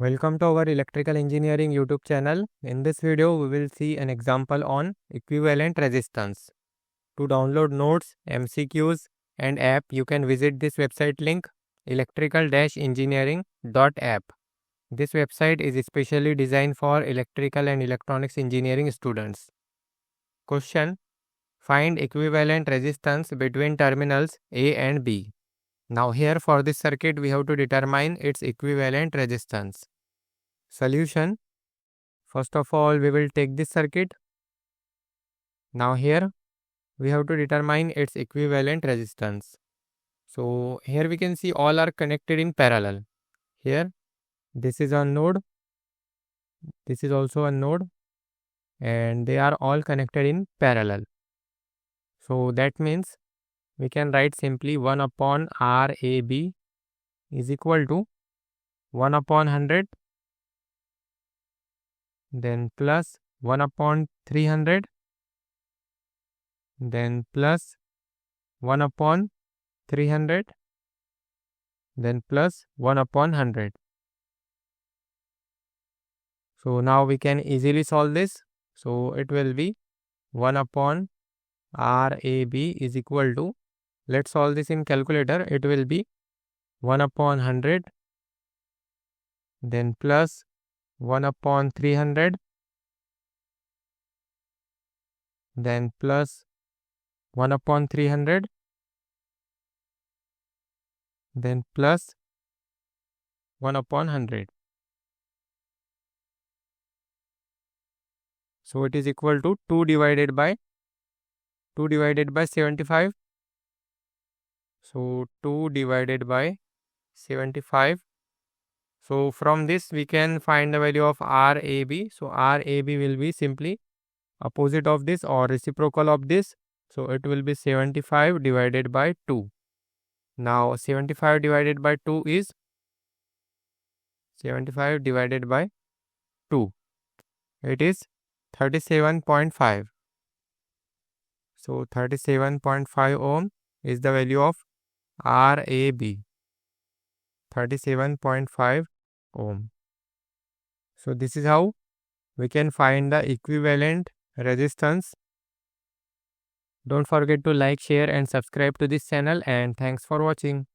Welcome to our Electrical Engineering YouTube channel. In this video, we will see an example on equivalent resistance. To download notes, MCQs and app, you can visit this website link electrical-engineering.app. This website is especially designed for electrical and electronics engineering students. Question: find equivalent resistance between terminals A and B. Now here for this circuit we have to determine its equivalent resistance. Solution: first of all we will take this circuit. Now here we have to determine its equivalent resistance. So here we can see all are connected in parallel. Here this is a node, this is also a node, and they are all connected in parallel. So that means we can write simply 1 upon RAB is equal to 1 upon 100, then plus 1 upon 300, then plus 1 upon 300, then plus 1 upon 100. So now we can easily solve this. So it will be 1 upon RAB is equal to, let's solve this in calculator, it will be 1 upon 100, then plus 1 upon 300, then plus 1 upon 300, then plus 1 upon 100. So it is equal to 2 divided by 75. So 2 divided by 75. So from this we can find the value of RAB. So RAB will be simply opposite of this or reciprocal of this. So it will be 75 divided by 2. Now 75 divided by 2 is 75 divided by 2. It is 37.5. So 37.5 ohm is the value of RAB. 37.5 ohm. So this is how we can find the equivalent resistance. Don't forget to like, share and subscribe to this channel, and thanks for watching.